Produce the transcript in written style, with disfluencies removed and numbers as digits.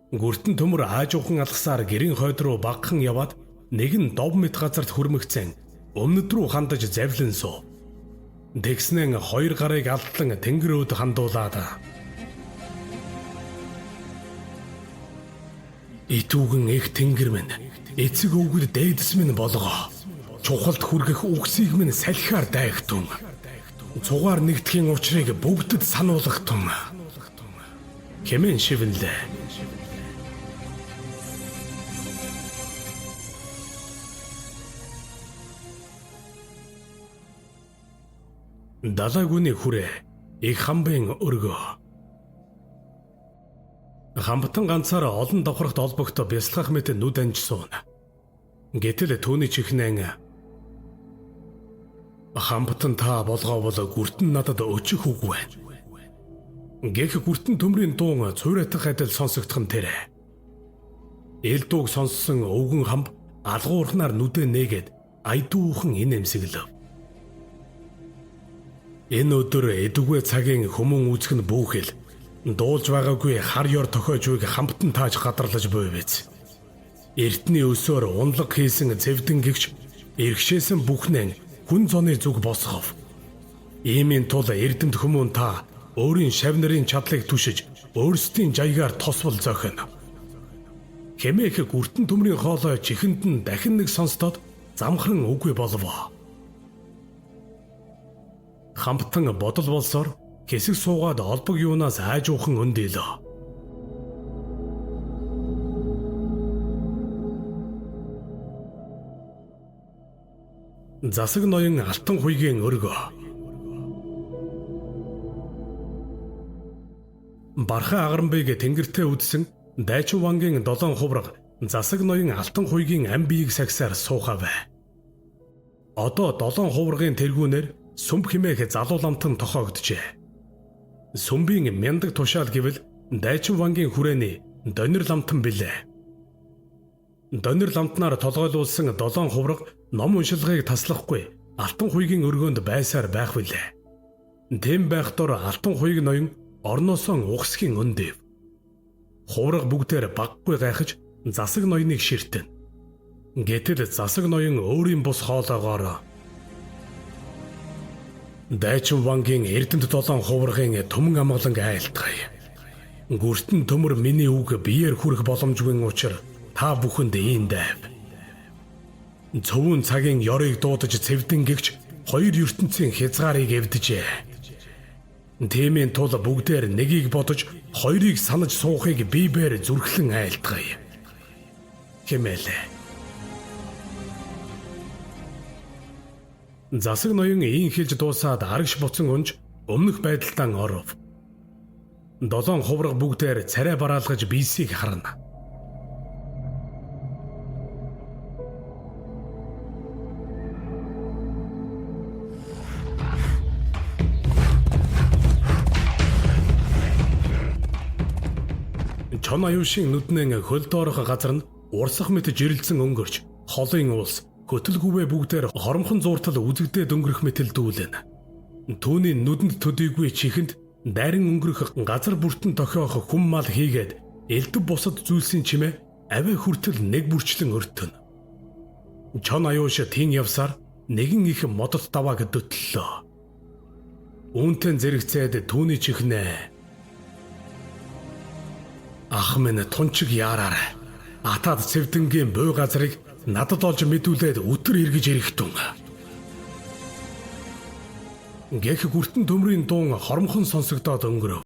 Гүртэн төмөр аажуухан алгасаар гэрийн хойд руу багахан яваад нэг нь дов мэт газарт хүрмэгцэн өмнөд рүү хандаж завлан суув. Тэгснэн хоёр гарыг алдлан тэнгэр өөд хандуулаад "Итүүгэн их тэнгэр минь, эцэг өвгөд дээдэс минь болгоо. Чухалд хүргэх үгсийг минь салхиар дайгтун. Цугаар нэгдэхийн учрыг бүгдэд сануулгатун" хэмээн шивнэлээ. Далайгүйний хүрээ их хамбын өргөө. Хамбатан ганцаараа олон давхархт олбогтой бясалгах мэт нүд анж сууна. Гэтэл түүний чихнэн "Хамбатан та болгоовол гүртэн надад өчих үгүй байна" гэх гүртэн төмрийн дуун цуйратах адил сонсогдох нь тэрэ. Эл дууг сонссон өвгөн хамб алгуурхнаар нүдэ нээгээд айдуухан инээмсэглэв. Энэ өдөр эдүгэ цагийн хүмүүн үүсэх нь бүхэл дуулж байгаагүй хар ёр тохиож буйг хамтан тааж гадарлаж буй биз. Эртний өсөөр унлаг хийсэн зэвдэн гихч эргшээсэн бүхнэн хүн зоны зүг босгов. Иймийн тул эрдэмт хүмүүн та өөрийн шав нарын чадлыг түшиж өөрсдийн жаягаар тосвол зохино. Хэмээх гүртэн төмрийн хоолой чихэнд нь дахин нэг сонстоод замхран үгүй болов. Хамтан бодол болсоор хэсэг суугаад олбог юунаас аажуухан өндийлөө. Засаг ноён алтан хуйгийн өргөө. Бархан агаранбыг тэнгэртээ үдсэн дайчин вангийн 7 хувраг засаг ноён алтан хуйгийн амбийг сагсаар суухав. Одоо 7 хуврагын тэргүүнээр сүмб хэмээх залуу ламтан тохоогджээ. Сүмбийн мяндаг тушаал гэвэл дайчин вангийн хүрээний донир ламтан билээ. Донир ламтнаар толгойлуулсан 7 хувраг ном уншилгыг таслахгүй алтан хуйгийн өргөөнд байсаар байх билээ. Тэм байх дор алтан хуйг ноён орноосоо ухсхийн өндөв. Хувраг бүгдээр баггүй гайхаж засаг ноёныг ширтэн. Гэтэл засаг ноён өөрийн бус хоолоогоор дайчин вангийн эрдэмт 7 хуврагын түмэн амгалан айлтгая. Гүртэн төмөр миний үг биеэр хүрэх боломжгүй учраас та бүхэнд ийм дайв. Цөвөн цагийн ёрыг дуудаж цэвдэн гихч хоёр ертөнцийн хязгаарыг эвдэжээ. Тиймийн тул бүгдээр нэгийг бодож хоёрыг санаж суухыг биебээр зүрхлэн айлтгая хэмээлээ. Засаг ноён ийн хэлж дуусаад арагш буцан унж өмнөх байдалтаа оров. 7 хувраг бүгдээр царай бараалгаж бийсийг харна. Чон аюушийн нүднэн хөл доорох газар нь урсах мэт жирэлцэн өнгөрч холын уус хөтөлгүүвэ бүгдээр хоромхон зууртал үзэгдээд өнгөрөх мэтэл дүүлэнэ. Түүний нүдэнд төдийгүй чихэнд дайран өнгөрөх газар бүртэн тохиох хүм мал хийгээд элдв бусад зүйлсийн чимээ аваа хүртэл нэг бүрчлэн өртөнө. Чон аюуш тийм явсаар нэгэн их модот давааг дөтлөө. Үүнтэн зэрэгцээд түүний чихнээ "Ах минь тунчиг яараар атаад цэвдэнгийн буй газрыг надад олж мэдүүлээд өтөр эргэж ирэхтун" гэх гүртэн төмрийн дуун хоромхон сонсогдоод өнгөрөв.